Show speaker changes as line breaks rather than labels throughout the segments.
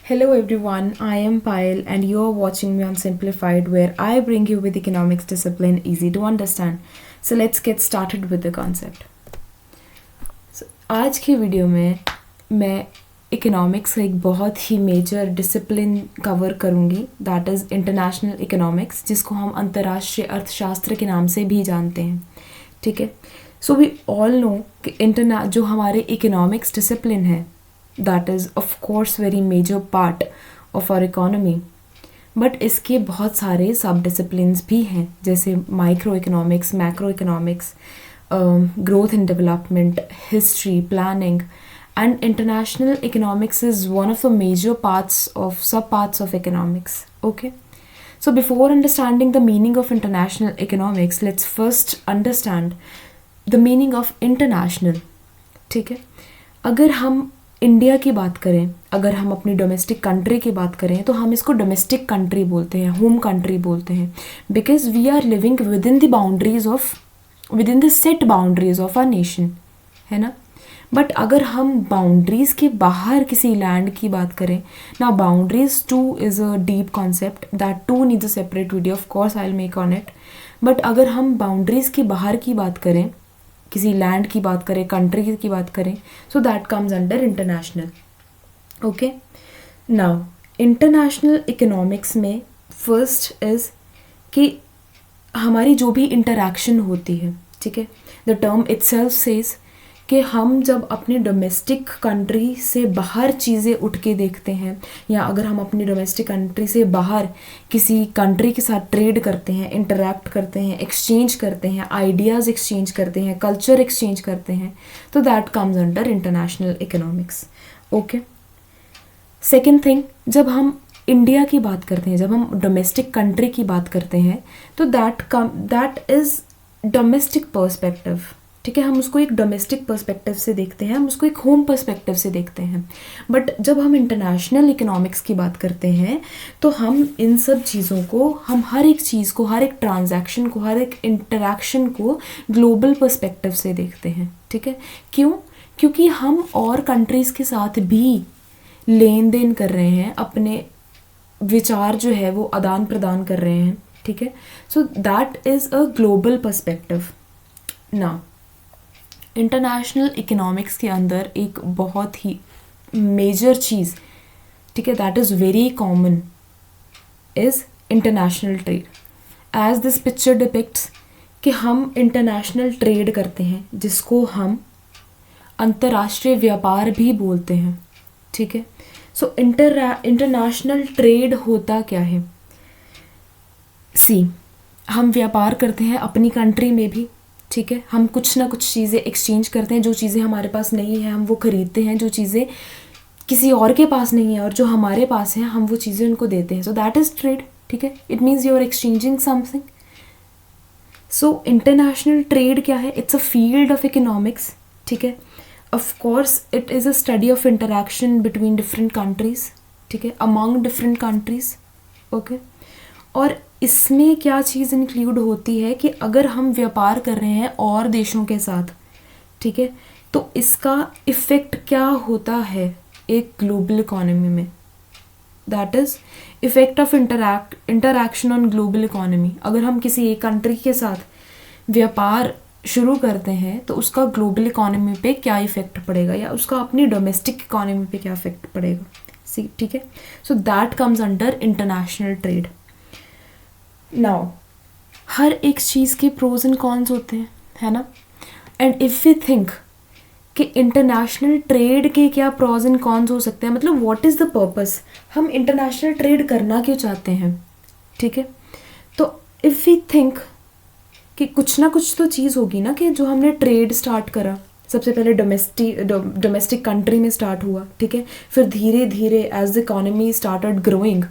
Hello everyone, I am Payal and you are watching me on Simplified where I bring you with economics discipline easy to understand. So let's get started with the concept. So, आज की video में मैं economics का एक बहुत ही major discipline cover करूँगी that is international economics, जिसको हम अंतर्राष्ट्रीय अर्थशास्त्र के नाम से भी जानते हैं. ठीक है. सो वी ऑल नो कि जो हमारे इकोनॉमिक्स डिसिप्लिन है that is of course very major part of our economy, but इसके बहुत सारे सब डिसिप्लिन्स भी हैं जैसे micro economics, macro economics, growth and development, history, planning and international economics is one of the major sub-parts of economics. Okay, so before understanding the meaning of international economics, let's first understand the meaning of international. ठीक है. अगर हम India की बात करें, अगर हम अपनी डोमेस्टिक कंट्री की बात करें तो हम इसको डोमेस्टिक कंट्री बोलते हैं, होम कंट्री बोलते हैं, because we are living within the set boundaries of our nation, है ना. बट अगर हम बाउंड्रीज के बाहर किसी लैंड की बात करें ना, boundaries too is a deep concept that too needs a separate video, of course I will make on it. But अगर हम बाउंड्रीज के बाहर की बात करें, किसी लैंड की बात करें, कंट्री की बात करें, सो that comes under international. Okay. Now international economics में फर्स्ट इज़ कि हमारी जो भी इंटरैक्शन होती है, ठीक है, द टर्म इटसेल्फ सेज कि हम जब अपनी डोमेस्टिक कंट्री से बाहर चीज़ें उठ के देखते हैं, या अगर हम अपनी डोमेस्टिक कंट्री से बाहर किसी कंट्री के साथ ट्रेड करते हैं, इंटरैक्ट करते हैं, एक्सचेंज करते हैं, आइडियाज़ एक्सचेंज करते हैं, कल्चर एक्सचेंज करते हैं, तो that comes under international economics. Okay. Second thing, जब हम इंडिया की बात करते हैं, जब हम डोमेस्टिक कंट्री की बात करते हैं, तो दैट इज़ डोमेस्टिक पर्सपेक्टिव. ठीक है, हम उसको एक डोमेस्टिक पर्सपेक्टिव से देखते हैं, हम उसको एक होम पर्सपेक्टिव से देखते हैं. बट जब हम इंटरनेशनल इकोनॉमिक्स की बात करते हैं तो हम इन सब चीज़ों को, हम हर एक चीज़ को, हर एक ट्रांजैक्शन को, हर एक इंटरैक्शन को ग्लोबल पर्सपेक्टिव से देखते हैं. ठीक है. क्यों? क्योंकि हम और कंट्रीज़ के साथ भी लेन देन कर रहे हैं, अपने विचार जो है वो आदान प्रदान कर रहे हैं. ठीक है. So that is a global perspective. ना इंटरनेशनल इकोनॉमिक्स के अंदर एक बहुत ही मेजर चीज़, ठीक है, that is very common, is international trade. As this picture depicts कि हम इंटरनेशनल ट्रेड करते हैं, जिसको हम अंतर्राष्ट्रीय व्यापार भी बोलते हैं. ठीक है. सो इंटरनेशनल ट्रेड होता क्या है? सी, हम व्यापार करते हैं अपनी कंट्री में भी. ठीक है. हम कुछ ना कुछ चीज़ें एक्सचेंज करते हैं, जो चीज़ें हमारे पास नहीं है हम वो ख़रीदते हैं, जो चीज़ें किसी और के पास नहीं है और जो हमारे पास है हम वो चीज़ें उनको देते हैं. So that is trade. ठीक है. It means you are exchanging something. So international trade क्या है? It's a field of economics. ठीक है. Of course it is a study of interaction between different countries. ठीक है. Among different countries. ओके. और इसमें क्या चीज़ इंक्लूड होती है कि अगर हम व्यापार कर रहे हैं और देशों के साथ, ठीक है, तो इसका इफ़ेक्ट क्या होता है एक ग्लोबल इकोनॉमी में? That is effect of interaction on global economy. अगर हम किसी एक कंट्री के साथ व्यापार शुरू करते हैं तो उसका ग्लोबल इकोनॉमी पे क्या इफ़ेक्ट पड़ेगा, या उसका अपनी डोमेस्टिक इकोनॉमी पे क्या इफ़ेक्ट पड़ेगा. सी, ठीक है. So that comes under international trade. Now हर एक चीज़ के प्रोज एंड कॉन्स होते हैं, है ना. एंड इफ़ वी थिंक कि इंटरनेशनल ट्रेड के क्या प्रोज एंड कॉन्स हो सकते हैं, मतलब व्हाट इज़ द पर्पस, हम इंटरनेशनल ट्रेड करना क्यों चाहते हैं. ठीक है. तो इफ़ वी थिंक कि कुछ ना कुछ तो चीज़ होगी ना, कि जो हमने ट्रेड स्टार्ट करा, सबसे पहले डोमेस्टिक कंट्री में स्टार्ट हुआ. ठीक है. फिर धीरे धीरे as the economy started growing,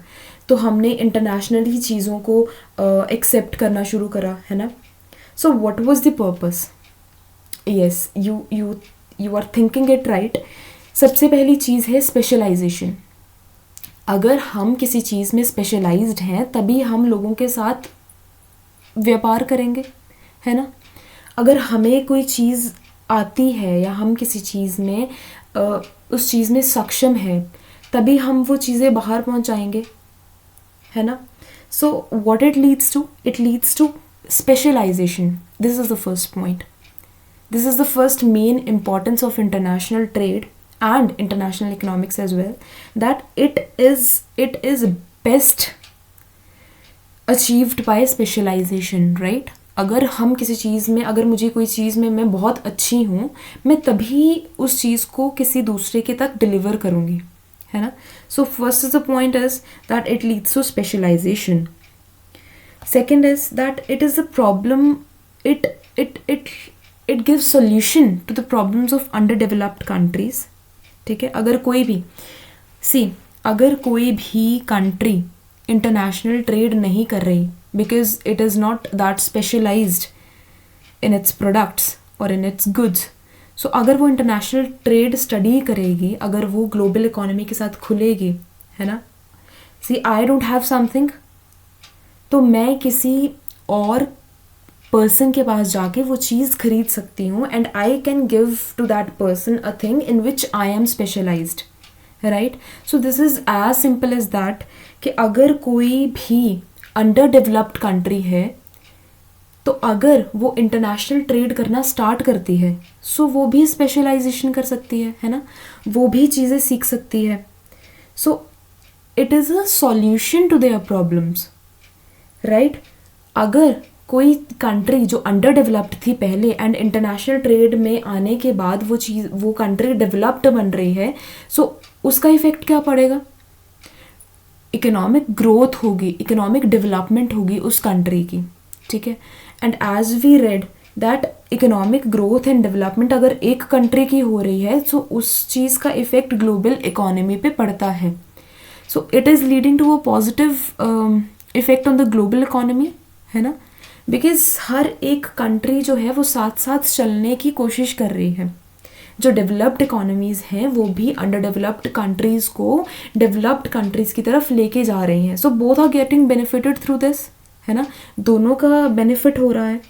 तो हमने इंटरनेशनली चीज़ों को एक्सेप्ट करना शुरू करा, है ना. So what was the purpose? Yes, you are thinking it right. सबसे पहली चीज़ है स्पेशलाइजेशन. अगर हम किसी चीज़ में स्पेशलाइज्ड हैं तभी हम लोगों के साथ व्यापार करेंगे, है ना. अगर हमें कोई चीज़ आती है या हम किसी चीज़ में उस चीज़ में सक्षम है, तभी हम वो चीज़ें बाहर पहुंचाएंगे, है ना. So what it leads to, it leads to specialisation. This is the first point. This is the first main importance of international trade and international economics as well, that it is best achieved by specialization, right? अगर हम किसी चीज़ में, अगर मुझे कोई चीज़ में मैं बहुत अच्छी हूँ, मैं तभी उस चीज़ को किसी दूसरे के तक डिलीवर करूँगी, है ना. So first is the point is that it leads to specialisation. Second is that it is the problem, it gives solution to the problems of underdeveloped countries. ठीक है. अगर कोई भी अगर कोई भी कंट्री इंटरनेशनल ट्रेड नहीं कर रही because it is not that specialised in its products और इन इट्स गुड्स, सो अगर वो इंटरनेशनल ट्रेड स्टडी करेगी, अगर वो ग्लोबल इकोनॉमी के साथ खुलेगी, है ना. आई डोंट हैव समथिंग, तो मैं किसी और पर्सन के पास जाके वो चीज़ खरीद सकती हूँ and I can give to that person a thing in which I am specialised, right. So this is as simple as that कि अगर कोई भी अंडर डेवलप्ड कंट्री है, तो अगर वो इंटरनेशनल ट्रेड करना स्टार्ट करती है, सो वो भी स्पेशलाइजेशन कर सकती है ना, वो भी चीज़ें सीख सकती है. So it is a solution to their problems, right. अगर कोई कंट्री जो अंडर डेवलप्ड थी पहले एंड इंटरनेशनल ट्रेड में आने के बाद वो कंट्री डेवलप्ड बन रही है, सो उसका इफेक्ट क्या पड़ेगा, इकोनॉमिक ग्रोथ होगी, इकोनॉमिक डेवलपमेंट होगी उस कंट्री की, ठीक है. And as we read that economic growth and development अगर एक कंट्री की हो रही है, सो उस चीज़ का इफेक्ट ग्लोबल इकोनॉमी पे पड़ता है. So it is leading to a positive effect on the global economy, है ना. बिकॉज हर एक कंट्री जो है वो साथ साथ चलने की कोशिश कर रही है. जो डेवलप्ड इकोनॉमीज़ हैं वो भी अंडर डेवलप्ड कंट्रीज़ को डेवलप्ड कंट्रीज़ की तरफ लेके जा रही हैं. So both are getting benefited through this, है ना, दोनों का बेनिफिट हो रहा है.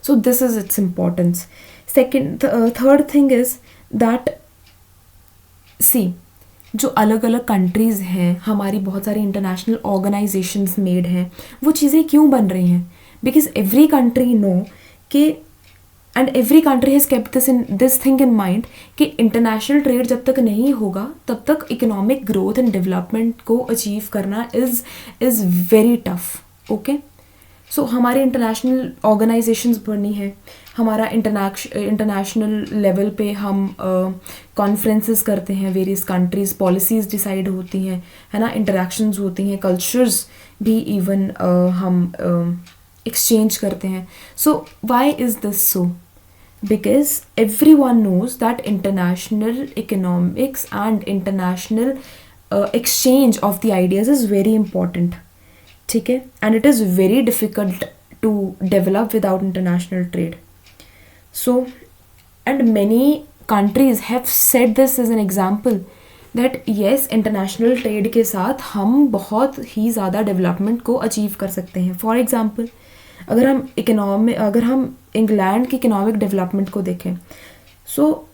So this is its importance. Second third thing is that जो अलग अलग कंट्रीज़ हैं, हमारी बहुत सारी इंटरनेशनल ऑर्गेनाइजेशंस मेड हैं, वो चीज़ें क्यों बन रही हैं, बिकॉज एवरी कंट्री नो कि and every country has kept this thing in mind कि इंटरनेशनल ट्रेड जब तक नहीं होगा तब तक इकोनॉमिक ग्रोथ एंड डेवलपमेंट को अचीव करना इज़ वेरी टफ. ओके. सो हमारे इंटरनेशनल ऑर्गेनाइजेशंस बनी है, हमारा इंटरनेशनल लेवल पे हम कॉन्फ्रेंसेस करते हैं, वेरियस कंट्रीज़, पॉलिसीज़ डिसाइड होती हैं, है ना, इंटरेक्शंस होती हैं, कल्चर्स भी इवन हम एक्सचेंज करते हैं. So why is this so, because everyone knows that international economics and international exchange of the ideas is very important, ठीक है, and it is very difficult to develop without international trade. So, and many countries have said this as an example that yes, international trade के साथ हम बहुत ही ज़्यादा development को achieve कर सकते हैं. फॉर एग्ज़ाम्पल, अगर हम इंग्लैंड की इकोनॉमिक डेवलपमेंट को देखें, सो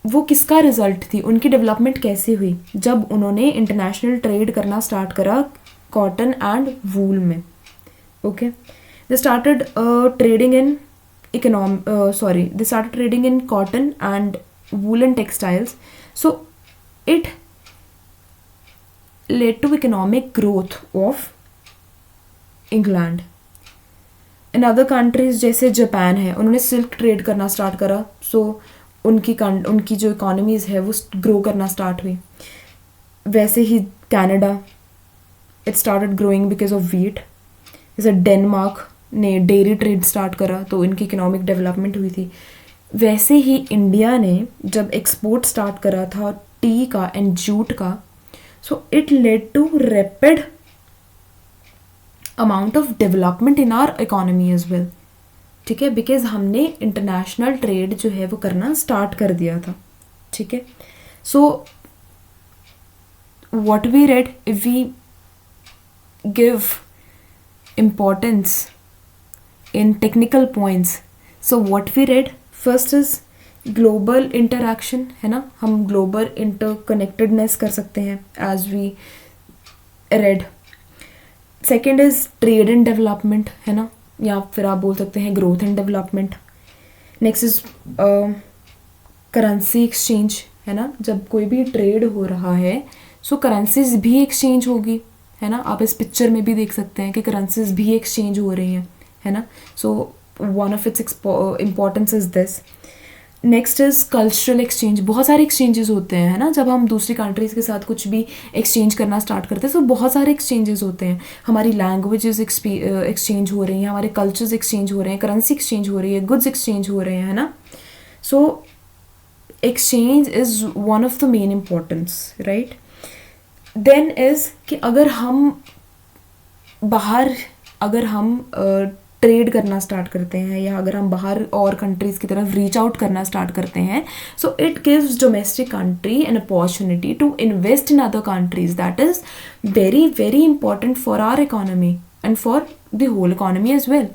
वो किसका रिजल्ट थी, उनकी डेवलपमेंट कैसे हुई, जब उन्होंने इंटरनेशनल ट्रेड करना स्टार्ट करा कॉटन एंड वूल में. Okay. They started trading in cotton and woollen textiles. So it led to economic growth of England. In other countries जैसे जापान है, उन्होंने सिल्क ट्रेड करना स्टार्ट करा, सो उनकी जो इकोनॉमीज़ है वो ग्रो करना स्टार्ट हुई. वैसे ही Canada, it started growing because of wheat. जैसे डेनमार्क ने डेयरी ट्रेड स्टार्ट करा तो इनकी इकोनॉमिक डेवलपमेंट हुई थी. वैसे ही इंडिया ने जब एक्सपोर्ट स्टार्ट करा था टी का एंड जूट का, so it led to rapid amount of development in our economy as well, ठीक है, बिकॉज हमने इंटरनेशनल ट्रेड जो है वो करना स्टार्ट कर दिया था. ठीक है. So what we read, if we give importance in technical points, so what we read first is global interaction है ना, हम ग्लोबल इंटरकनेक्टेडनेस कर सकते हैं as we read. Second is trade and development है ना, या फिर आप बोल सकते हैं growth and development. Next is currency exchange है ना, जब कोई भी ट्रेड हो रहा है सो करेंसीज भी एक्सचेंज होगी है ना. आप इस पिक्चर में भी देख सकते हैं कि करेंसीज भी एक्सचेंज हो रही हैं है ना. So one of its importance is this. Next is cultural exchange. बहुत सारे एक्सचेंजेस होते हैं है ना, जब हम दूसरी कंट्रीज़ के साथ कुछ भी एक्सचेंज करना स्टार्ट करते हैं तो बहुत सारे एक्सचेंजेस होते हैं. हमारी लैंग्वेजेस एक्सचेंज हो रही हैं, हमारे कल्चर्स एक्सचेंज हो रहे हैं, करेंसी एक्सचेंज हो रही है, गुड्स एक्सचेंज हो रहे हैं है ना. So exchange is one of the main importance right. Then is कि अगर हम ट्रेड करना स्टार्ट करते हैं या अगर हम बाहर और कंट्रीज़ की तरफ रीच आउट करना स्टार्ट करते हैं, so it gives domestic country an opportunity to invest in other countries. That is very very important for our economy and for the whole economy as well.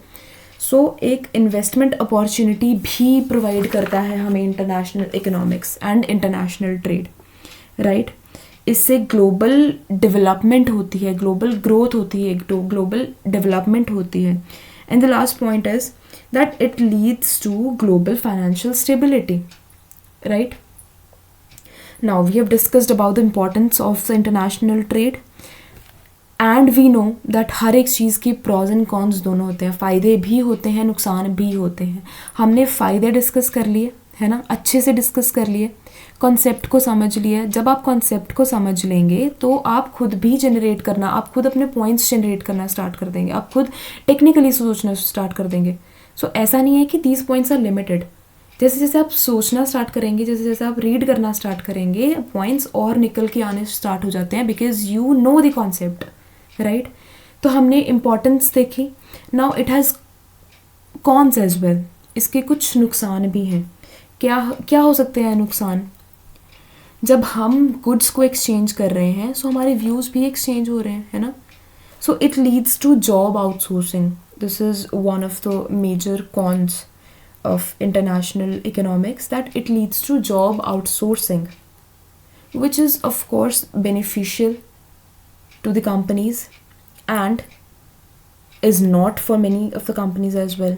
So एक investment opportunity भी provide करता है हमें international economics and international trade right. इससे global development होती है, global growth होती है, ग्लोबल डेवलपमेंट होती है. And the last point is that it leads to global financial stability, right? Now we have discussed about the importance of the international trade and we know that हर एक चीज़ की pros and cons दोनों होते हैं, फ़ायदे भी होते हैं, नुकसान भी होते हैं. हमने फ़ायदे डिस्कस कर लिए है ना, अच्छे से डिस्कस कर लिए, कॉन्सेप्ट को समझ लिया. जब आप कॉन्सेप्ट को समझ लेंगे तो आप खुद भी जनरेट करना, आप खुद अपने पॉइंट्स जनरेट करना स्टार्ट कर देंगे, आप खुद टेक्निकली सोचना स्टार्ट कर देंगे. सो ऐसा नहीं है कि दीज पॉइंट्स आर लिमिटेड. जैसे जैसे आप सोचना स्टार्ट करेंगे, जैसे जैसे आप रीड करना स्टार्ट करेंगे, पॉइंट्स और निकल के आने स्टार्ट हो जाते हैं because you know the concept right. तो हमने इम्पॉर्टेंस देखी. Now it has cons as well. इसके कुछ नुकसान भी हैं. क्या क्या हो सकते हैं नुकसान? जब हम गुड्स को एक्सचेंज कर रहे हैं सो हमारे व्यूज़ भी एक्सचेंज हो रहे हैं है ना. So it leads to job outsourcing. This is one of the major cons of international economics, that it leads to job outsourcing which is of course beneficial to the companies and is not for many of the companies as well.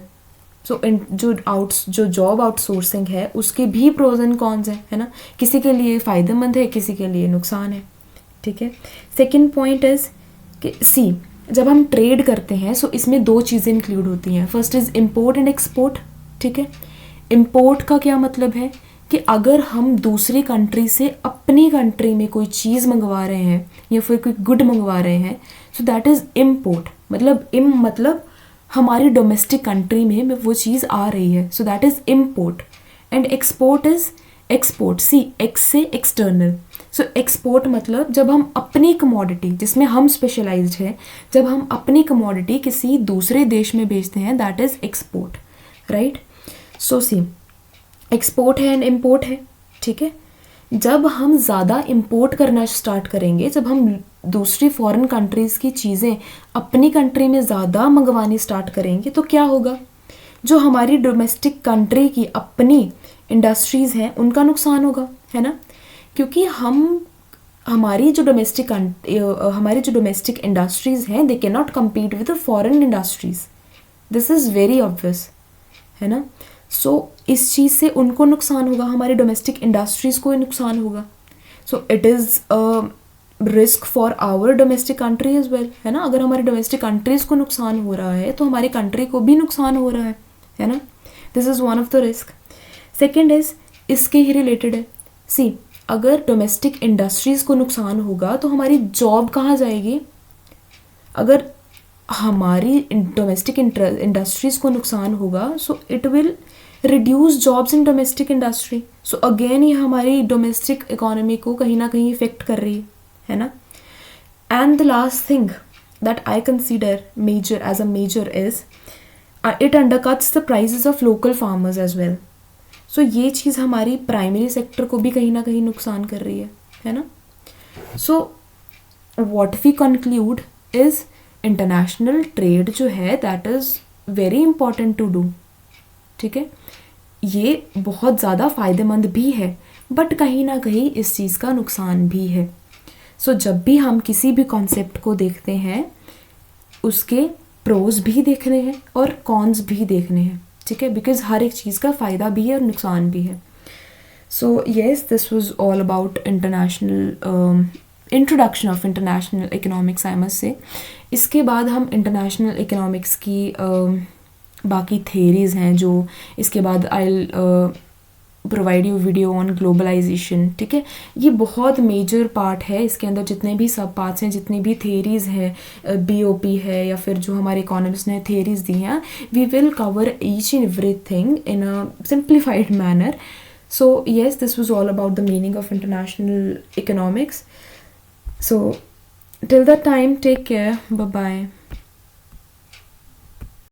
सो जो job outsourcing है उसके भी pros and cons हैं है ना. किसी के लिए फ़ायदेमंद है, किसी के लिए नुकसान है. ठीक है. सेकेंड पॉइंट इज़ कि जब हम ट्रेड करते हैं सो इसमें दो चीज़ें इंक्लूड होती हैं. First is import and export. ठीक है. इम्पोर्ट का क्या मतलब है कि अगर हम दूसरी कंट्री से अपनी कंट्री में कोई चीज़ मंगवा रहे हैं या फिर कोई गुड मंगवा रहे हैं, सो दैट इज़ इम्पोर्ट. मतलब हमारी डोमेस्टिक कंट्री में वो चीज़ आ रही है, so that is import. And export is export. X से एक्सटर्नल. सो एक्सपोर्ट मतलब जब हम अपनी कमोडिटी, जिसमें हम स्पेशलाइज्ड हैं, जब हम अपनी कमोडिटी किसी दूसरे देश में बेचते हैं, that is export right. So export है एंड इम्पोर्ट है. ठीक है. जब हम ज़्यादा इम्पोर्ट करना स्टार्ट करेंगे, जब हम दूसरी फॉरेन कंट्रीज़ की चीज़ें अपनी कंट्री में ज़्यादा मंगवानी स्टार्ट करेंगे तो क्या होगा? जो हमारी डोमेस्टिक कंट्री की अपनी इंडस्ट्रीज़ हैं उनका नुकसान होगा है ना. क्योंकि हमारी जो डोमेस्टिक इंडस्ट्रीज़ हैं they can not compete with the foreign industries. This is very obvious है ना. सो इस चीज़ से उनको नुकसान होगा, हमारी डोमेस्टिक इंडस्ट्रीज़ को नुकसान होगा. So it is risk for our domestic country as well है ना. अगर हमारी डोमेस्टिक कंट्रीज़ को नुकसान हो रहा है तो हमारी कंट्री को भी नुकसान हो रहा है ना. This is one of the risk. Second is इसके ही रिलेटेड है. अगर डोमेस्टिक इंडस्ट्रीज़ को नुकसान होगा तो हमारी जॉब कहाँ जाएगी? अगर हमारी डोमेस्टिक इंडस्ट्रीज़ को नुकसान होगा so it will reduce jobs in domestic industry. So again ये हमारी डोमेस्टिक इकोनॉमी को कहीं ना कहीं इफेक्ट कर रही है ना. And the last thing that I consider major as a major is it undercuts the prices of local farmers as well. So ये चीज़ हमारी प्राइमरी सेक्टर को भी कहीं ना कहीं नुकसान कर रही है ना. So what we conclude is international trade जो है that is very important to do. ठीक है. ये बहुत ज़्यादा फ़ायदेमंद भी है, बट कहीं ना कहीं इस चीज़ का नुकसान भी है। सो जब भी हम किसी भी कॉन्सेप्ट को देखते हैं, उसके प्रोज भी देखने हैं और कॉन्स भी देखने हैं, ठीक है, बिकॉज हर एक चीज़ का फ़ायदा भी है और नुकसान भी है। So yes, this was all about international introduction of international economics, I must say. इसके बाद हम इंटरनेशनल इकोनॉमिक्स की बाकी थेरीज़ हैं जो इसके बाद I provide you video on globalization, ठीक है। ये बहुत मेजर पार्ट है, इसके अंदर जितने भी सब पार्ट्स हैं, जितनी भी थेरीज़ हैं, BOP है या फिर जो हमारे इकोनॉमिस्ट ने थेरीज़ दी हैं, we will cover each and everything in a simplified manner. So yes, this was all about the meaning of international economics. So till that time, take care. Bye bye.